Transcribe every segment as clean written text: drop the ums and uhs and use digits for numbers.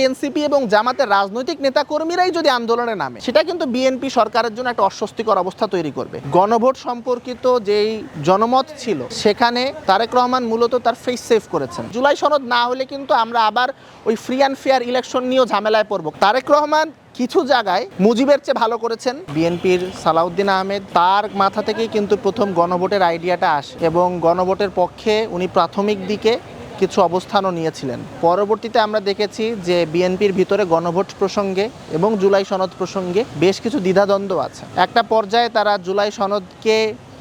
NCP এবং জামাতের রাজনৈতিক নেতাকর্মীরাই যদি আন্দোলনে নামে, সেটা কিন্তু বিএনপি সরকারের জন্য একটা অস্বস্তিকর অবস্থা তৈরি করবে। গণভোট সম্পর্কিত যেই জনমত ছিল, সেখানে তারেক রহমান মূলত তার ফেস সেভ করেছেন। জুলাই সনদ না হলে কিন্তু আমরা আবার ওই ফ্রি অ্যান্ড ফেয়ার ইলেকশন নিয়েও ঝামেলায় পড়ব। তারেক রহমান কিছু জায়গায় মুজিবের চেয়ে ভালো করেছেন। বিএনপির সালাউদ্দিন আহমেদ, তার মাথা থেকেই কিন্তু প্রথম গণভোটের আইডিয়াটা আসে এবং গণভোটের পক্ষে উনি প্রাথমিক দিকে কিছু অবস্থানও নিয়েছিলেন। পরবর্তীতে আমরা দেখেছি যে বিএনপির ভিতরে গণভোট প্রসঙ্গে এবং জুলাই সনদ প্রসঙ্গে বেশ কিছু দ্বিধাদ্বন্দ্ব আছে। একটা পর্যায়ে তারা জুলাই সনদকে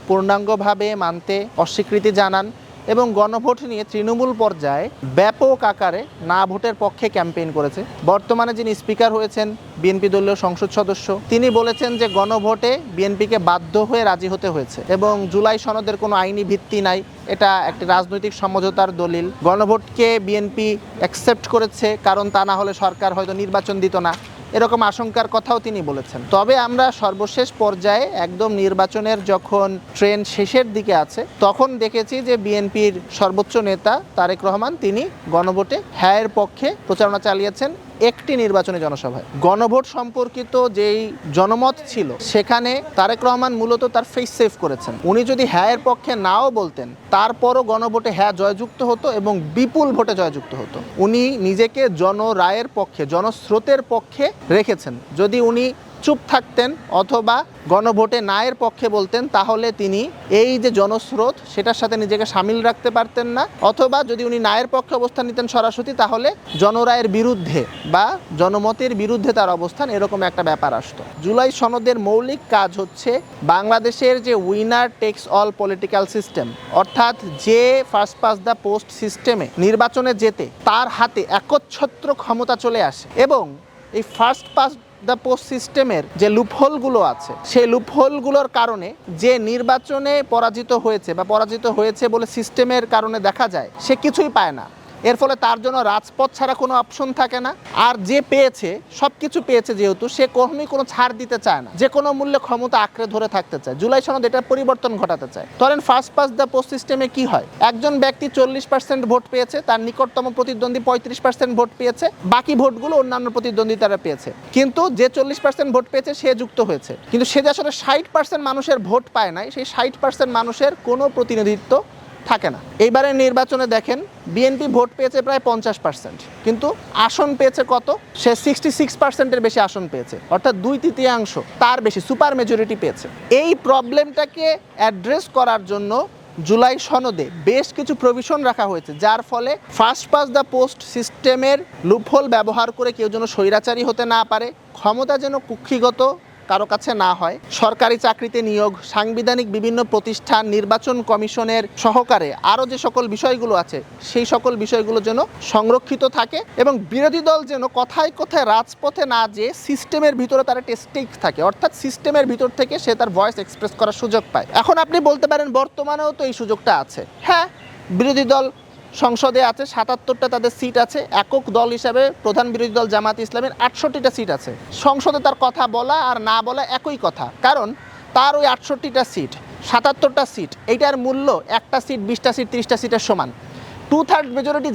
পূর্ণাঙ্গভাবে মানতে অস্বীকৃতি জানান এবং গণভোট নিয়ে তৃণমূল পর্যায়ে ব্যাপক আকারে না ভোটের পক্ষে ক্যাম্পেইন করেছে। বর্তমানে যিনি স্পিকার হয়েছেন বিএনপি দলীয় সংসদ সদস্য, তিনি বলেছেন যে গণভোটে বিএনপিকে বাধ্য হয়ে রাজি হতে হয়েছে এবং জুলাই সনদের কোনো আইনি ভিত্তি নাই, এটা একটি রাজনৈতিক সমঝোতার দলিল। গণভোটকে বিএনপি অ্যাকসেপ্ট করেছে কারণ তা না হলে সরকার হয়তো নির্বাচন দিত না, এরকম আশঙ্কার কথাও তিনি বলেছেন। তবে আমরা সর্বশেষ পর্যায়ে একদম নির্বাচনের যখন ট্রেন শেষের দিকে আছে, তখন দেখেছি যে বিএনপির সর্বোচ্চ নেতা তারেক রহমান তিনি গণভোটে হ্যাঁয়ের পক্ষে প্রচারণা চালিয়েছেন একটি নির্বাচনী জনসভায়। গণভোট সম্পর্কিত যেই জনমত ছিল, সেখানে তারেক রহমান মূলত তার ফেস সেভ করেছেন। উনি যদি হ্যাঁয়ের পক্ষে নাও বলতেন, তারপরও গণভোটে হ্যাঁ জয়যুক্ত হতো এবং বিপুল ভোটে জয়যুক্ত হতো। উনি নিজেকে জনরায়ের পক্ষে, জনস্রোতের পক্ষে রেখেছেন। যদি উনি চুপ থাকতেন অথবা গণভোটে নায়ের পক্ষে বলতেন, তাহলে তিনি এই যে জনস্রোত সেটার সাথে নিজেকে সামিল রাখতে পারতেন না, অথবা যদি উনি নায়ের পক্ষে অবস্থান নিতেন সরাসরি, তাহলে জনরায়ের বিরুদ্ধে বা জনমতের বিরুদ্ধে তার অবস্থান, এরকম একটা ব্যাপার আসতো। জুলাই সনদের মৌলিক কাজ হচ্ছে বাংলাদেশের যে winner takes all political system, অর্থাৎ যে ফার্স্ট পাস দ্য পোস্ট সিস্টেমে নির্বাচনে যেতে তার হাতে একচ্ছত্র ক্ষমতা চলে আসে এবং এই ফার্স্ট পাস দ্য পোস্ট সিস্টেমের যে লুপহোলগুলো আছে, সেই লুপহোলগুলোর কারণে যে নির্বাচনে পরাজিত হয়েছে বা পরাজিত হয়েছে বলে সিস্টেমের কারণে দেখা যায়, সে কিছুই পায় না। এর ফলে তার জন্য রাজপথ ছাড়া কোনো অপশন থাকে না। আর যে পেয়েছে, সব কিছু পেয়েছে যেহেতু, সে কখনোই কোনো ছাড় দিতে চায় না, যে কোনো মূল্যে ক্ষমতা আঁকড়ে ধরে থাকতে চায়। জুলাই সনদ এটার পরিবর্তন ঘটাতে চায়। ধরেন ফার্স্ট পাস দ্য পোস্ট সিস্টেমে কি হয়, একজন ব্যক্তি 40% ভোট পেয়েছে, তার নিকটতম প্রতিদ্বন্দ্বী 35% ভোট পেয়েছে, বাকি ভোটগুলো অন্যান্য প্রতিদ্বন্দ্বী তারা পেয়েছে। কিন্তু যে 40% ভোট পেয়েছে সে যুক্ত হয়েছে, কিন্তু সে যে আসলে 60% মানুষের ভোট পায় নাই, সেই 60% মানুষের কোনো প্রতিনিধিত্ব থাকে না। এইবারে নির্বাচনে দেখেন বিএনপি ভোট পেয়েছে প্রায় 50%, কিন্তু আসন পেয়েছে কত? সে 66%-এর বেশি আসন পেয়েছে, অর্থাৎ 2/3 তার বেশি সুপার মেজরিটি পেয়েছে। এই প্রবলেমটাকে অ্যাড্রেস করার জন্য জুলাই সনদে বেশ কিছু প্রভিশন রাখা হয়েছে, যার ফলে ফার্স্ট পাস দ্য পোস্ট সিস্টেমের লুপহোল ব্যবহার করে কেউ যেন স্বৈরাচারী হতে না পারে, ক্ষমতা যেন কুক্ষিগত কারো কাছে না হয়, সরকারি চাকরিতে নিয়োগ, সাংবিধানিক বিভিন্ন প্রতিষ্ঠান, নির্বাচন কমিশনের সহকারে আরও যে সকল বিষয়গুলো আছে, সেই সকল বিষয়গুলো যেন সংরক্ষিত থাকে এবং বিরোধী দল যেন কথায় কথায় রাজপথে না যেয়ে সিস্টেমের ভিতরে তারা টেস্টিক থাকে, অর্থাৎ সিস্টেমের ভিতর থেকে সে তার ভয়েস এক্সপ্রেস করার সুযোগ পায়। এখন আপনি বলতে পারেন বর্তমানেও তো এই সুযোগটা আছে। হ্যাঁ, বিরোধী দল সংসদে আছে, 77টা তাদের সিট আছে। একক দল হিসাবে প্রধান বিরোধী দল জামাত ইসলামের 68টা সিট আছে। সংসদে তার কথা বলা আর না বলা একই কথা, কারণ তার ওই 68টা সিট, 77টা সিট, এইটার মূল্য একটা সিট 20টা সিট 30টা সিটের সমান। 2/3 মেজরিটি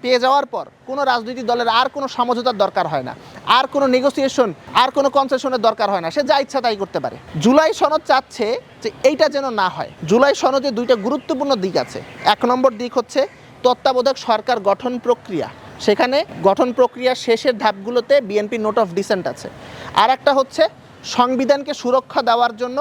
পেয়ে যাওয়ার পর কোনো রাজনৈতিক দলের আর কোনো সমঝোতার দরকার হয় না, আর কোনো নেগোসিয়েশন, আর কোনো কনসেশনের দরকার হয় না, সে যা ইচ্ছা তাই করতে পারে। জুলাই সনদ চাচ্ছে যে এইটা যেন না হয়। জুলাই সনদে দুইটা গুরুত্বপূর্ণ দিক আছে। 1 নম্বর দিক হচ্ছে তত্ত্বাবধায়ক সরকার গঠন প্রক্রিয়া, সেখানে গঠন প্রক্রিয়ার শেষের ধাপগুলোতে বিএনপি নোট অফ ডিসেন্ট আছে। আর একটা হচ্ছে সংবিধানকে সুরক্ষা দেওয়ার জন্য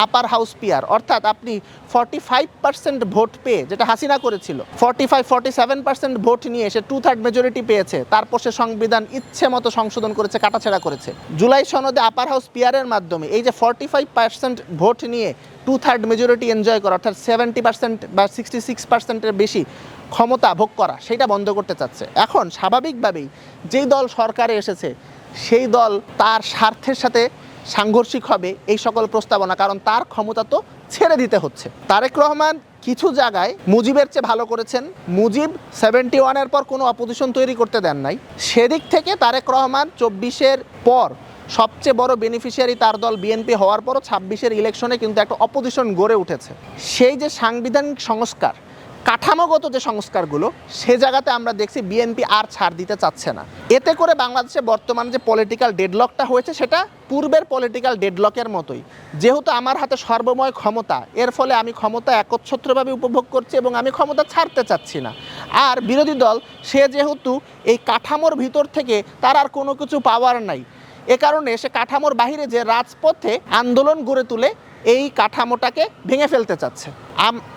আপার হাউস পিয়ার, অর্থাৎ আপনি 45% ভোট পেয়ে, যেটা হাসিনা করেছিল, 45-47% ভোট নিয়ে সে 2/3 মেজরিটি পেয়েছে, তারপর সে সংবিধান ইচ্ছে মতো সংশোধন করেছে, কাটাছেড়া করেছে। জুলাই সনদে আপার হাউস পিয়ারের মাধ্যমে এই যে 45% ভোট নিয়ে 2/3 মেজরিটি এনজয় করা, অর্থাৎ 70% বা 66%-এর বেশি ক্ষমতা ভোগ করা, সেটা বন্ধ করতে চাচ্ছে। এখন স্বাভাবিকভাবেই যেই দল সরকারে এসেছে সেই দল তার স্বার্থের সাথে সাংঘর্ষিক হবে এই সকল প্রস্তাবনা, কারণ তার ক্ষমতা তো ছেড়ে দিতে হচ্ছে। তারেক রহমান কিছু জায়গায় মুজিবের চেয়ে ভালো করেছেন। মুজিব 71-এর পর কোনো অপোজিশন তৈরি করতে দেন নাই, সেদিক থেকে তারেক রহমান 24-এর পর সবচেয়ে বড় বেনিফিশিয়ারি তার দল বিএনপি হওয়ার পরও 26-এর ইলেকশনে কিন্তু একটা অপোজিশন গড়ে উঠেছে। সেই যে সাংবিধানিক সংস্কার, কাঠামোগত যে সংস্কারগুলো সে জায়গাতে আমরা দেখছি বিএনপি আর ছাড় দিতে চাচ্ছে না। এতে করে বাংলাদেশে বর্তমানে যে পলিটিক্যাল ডেডলকটা হয়েছে সেটা পূর্বের পলিটিক্যাল ডেডলকের মতোই। যেহেতু আমার হাতে সর্বময় ক্ষমতা, এর ফলে আমি ক্ষমতা একচ্ছত্রভাবে উপভোগ করছি এবং আমি ক্ষমতা ছাড়তে চাচ্ছি না। আর বিরোধী দল সে যেহেতু এই কাঠামোর ভিতর থেকে তার আর কোনো কিছু পাওয়ার নাই, এ কারণে সে কাঠামোর বাহিরে যে রাজপথে আন্দোলন গড়ে তুলে এই কাঠামোটাকে ভেঙে ফেলতে চাচ্ছে।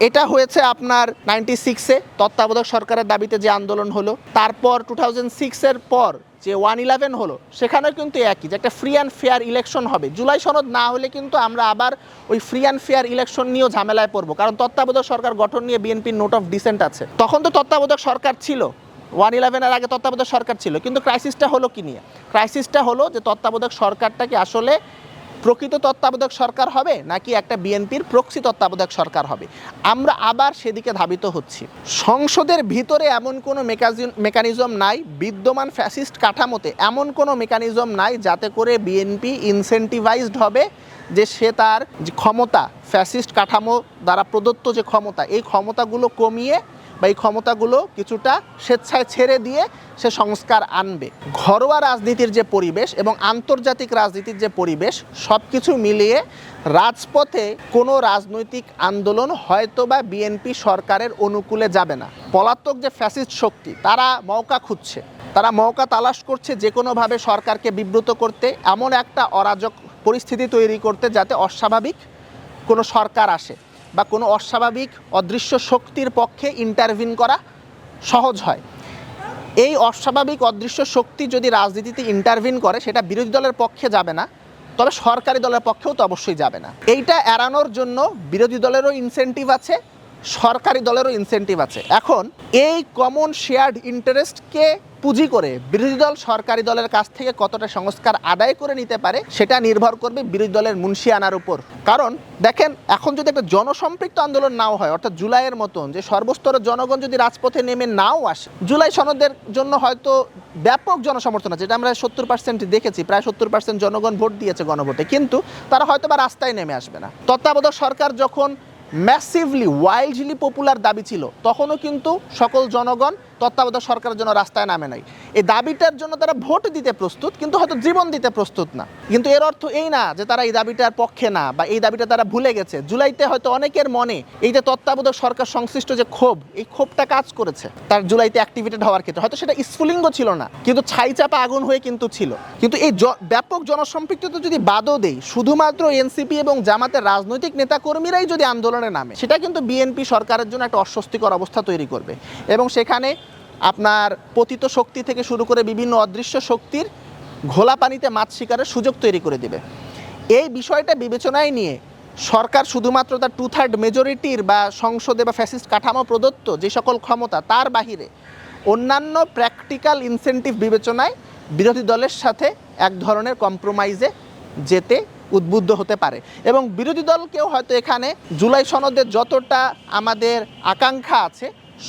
এটা হয়েছে আপনার 96-এ তত্ত্বাবধায়ক সরকারের দাবিতে যে আন্দোলন হলো, তারপর 2006-এর পর যে 111 হলো, সেখানেও কিন্তু একই, যে একটা ফ্রি অ্যান্ড ফেয়ার ইলেকশন হবে। জুলাই সনদ না হলে কিন্তু আমরা আবার ওই ফ্রি অ্যান্ড ফেয়ার ইলেকশন নিয়েও ঝামেলায় পড়বো, কারণ তত্ত্বাবধায়ক সরকার গঠন নিয়ে বিএনপির নোট অফ ডিসেন্ট আছে। তখন তো তত্ত্বাবধায়ক সরকার ছিল, 111-এর আগে তত্ত্বাবধায়ক সরকার ছিল, কিন্তু ক্রাইসিসটা হলো কি নিয়ে? ক্রাইসিসটা হলো যে তত্ত্বাবধায়ক সরকারটা কি আসলে প্রকৃত তত্ত্বাবধায়ক সরকার হবে নাকি একটা বিএনপির প্রক্সি তত্ত্বাবধায়ক সরকার হবে? আমরা আবার সেদিকে ধাবিত হচ্ছি। সংসদের ভিতরে এমন কোনো মেকানিজম নাই, বিদ্যমান ফ্যাসিস্ট কাঠামোতে এমন কোনো মেকানিজম নাই যাতে করে বিএনপি ইনসেন্টিভাইজড হবে যে সে তার যে ক্ষমতা, ফ্যাসিস্ট কাঠামো দ্বারা প্রদত্ত যে ক্ষমতা, এই ক্ষমতাগুলো কমিয়ে বা এই ক্ষমতাগুলো কিছুটা স্বেচ্ছায় ছেড়ে দিয়ে সে সংস্কার আনবে। ঘরোয়া রাজনীতির যে পরিবেশ এবং আন্তর্জাতিক রাজনীতির যে পরিবেশ, সব কিছু মিলিয়ে রাজপথে কোনো রাজনৈতিক আন্দোলন হয়তোবা বিএনপি সরকারের অনুকূলে যাবে না। পলাতক যে ফ্যাসিস্ট শক্তি, তারা মৌকা খুঁজছে, তারা মৌকা তালাশ করছে যে কোনোভাবে সরকারকে বিব্রত করতে, এমন একটা অরাজক পরিস্থিতি তৈরি করতে যাতে অস্বাভাবিক কোনো সরকার আসে বা কোনো অস্বাভাবিক অদৃশ্য শক্তির পক্ষে ইন্টারভিন করা সহজ হয়। এই অস্বাভাবিক অদৃশ্য শক্তি যদি রাজনীতিতে ইন্টারভিন করে, সেটা বিরোধী দলের পক্ষে যাবে না, তবে সরকারি দলের পক্ষেও তো অবশ্যই যাবে না। এইটা এড়ানোর জন্য বিরোধী দলেরও ইনসেন্টিভ আছে, সরকারি দলেরও ইনসেন্টিভ আছে। এখন এই কমন শেয়ার্ড ইন্টারেস্টকে পুঁজি করে বিরোধী দল সরকারি দলের কাছ থেকে কতটা সংস্কার আদায় করে নিতে পারে সেটা নির্ভর করবে বিরোধী দলের মুনশিয়ানার উপর। কারণ দেখেন, এখন যদি একটা জনসম্পৃক্ত আন্দোলন নাও হয়, অর্থাৎ জুলাইয়ের মতন যে সর্বস্তরের জনগণ যদি রাজপথে নেমে নাও আসে, জুলাই সনদের জন্য হয়তো ব্যাপক জনসমর্থন আছে, যেটা আমরা 70% দেখেছি, প্রায় 70% জনগণ ভোট দিয়েছে গণভোটে, কিন্তু তারা হয়তো বা রাস্তায় নেমে আসবে না। তত্ত্বাবধায়ক সরকার যখন ম্যাসিভলি ওয়াইল্ডলি পপুলার দাবি ছিল, তখনও কিন্তু সকল জনগণ তত্ত্বাবধায়ক সরকারের জন্য রাস্তায় নামে নাই। এই দাবিটার জন্য তারা ভোট দিতে প্রস্তুত, কিন্তু হয়তো জীবন দিতে প্রস্তুত না। কিন্তু এর অর্থ এই না যে তারা এই দাবিটার পক্ষে না বা এই দাবিটা তারা ভুলে গেছে। জুলাইতে হয়তো অনেকের মনে এই যে তত্ত্বাবধায়ক সরকার সংশ্লিষ্ট যে ক্ষোভ, এই ক্ষোভটা কাজ করেছে তার জুলাইতে অ্যাক্টিভেটেড হওয়ার ক্ষেত্রে। হয়তো সেটা স্ফুলিঙ্গ ছিল না, কিন্তু ছাইচাপা আগুন হয়ে কিন্তু ছিল। কিন্তু এই ব্যাপক জনসম্পৃক্ততা যদি বাদও দেই, শুধুমাত্র এনসিপি এবং জামাতের রাজনৈতিক নেতাকর্মীরাই যদি আন্দোলনে নামে, সেটা কিন্তু বিএনপি সরকারের জন্য একটা অস্বস্তিকর অবস্থা তৈরি করবে এবং সেখানে আপনার পতিত শক্তি থেকে শুরু করে বিভিন্ন অদৃশ্য শক্তির ঘোলা পানিতে মাছ শিকারের সুযোগ তৈরি করে দেবে। এই বিষয়টা বিবেচনায় নিয়ে সরকার শুধুমাত্র তার 2/3 মেজরিটির বা সংসদে বা ফ্যাসিস্ট কাঠামো প্রদত্ত যে সকল ক্ষমতা, তার বাহিরে অন্যান্য প্র্যাকটিক্যাল ইনসেন্টিভ বিবেচনায় বিরোধী দলের সাথে এক ধরনের কম্প্রোমাইজে যেতে উদ্বুদ্ধ হতে পারে। এবং বিরোধী দলকেও হয়তো এখানে জুলাই সনদের যতটা আমাদের আকাঙ্ক্ষা আছে,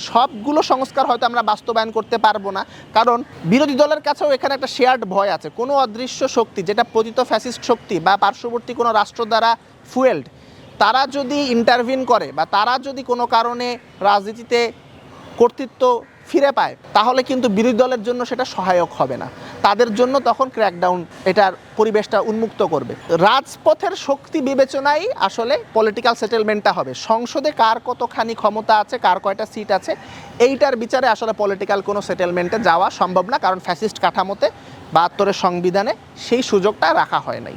সবগুলো সংস্কার হয়তো আমরা বাস্তবায়ন করতে পারবো না, কারণ বিরোধী দলের কাছেও এখানে একটা শেয়ার্ড ভয় আছে। কোনো অদৃশ্য শক্তি, যেটা পতিত ফ্যাসিস্ট শক্তি বা পার্শ্ববর্তী কোনো রাষ্ট্র দ্বারা ফুয়েলড, তারা যদি ইন্টারভিন করে বা তারা যদি কোনো কারণে রাজনীতিতে কর্তৃত্ব ফিরে পায়, তাহলে কিন্তু বিরোধী দলের জন্য সেটা সহায়ক হবে না। তাদের জন্য তখন ক্র্যাকডাউন এটার পরিবেশটা উন্মুক্ত করবে। রাজপথের শক্তি বিবেচনায় আসলে পলিটিক্যাল সেটেলমেন্টটা হবে। সংসদে কার কতখানি ক্ষমতা আছে, কার কয়টা সিট আছে, এইটার বিচারে আসলে পলিটিক্যাল কোনো সেটেলমেন্টে যাওয়া সম্ভব না, কারণ ফ্যাসিস্ট কাঠামোতে 72-এর সংবিধানে সেই সুযোগটা রাখা হয় নাই।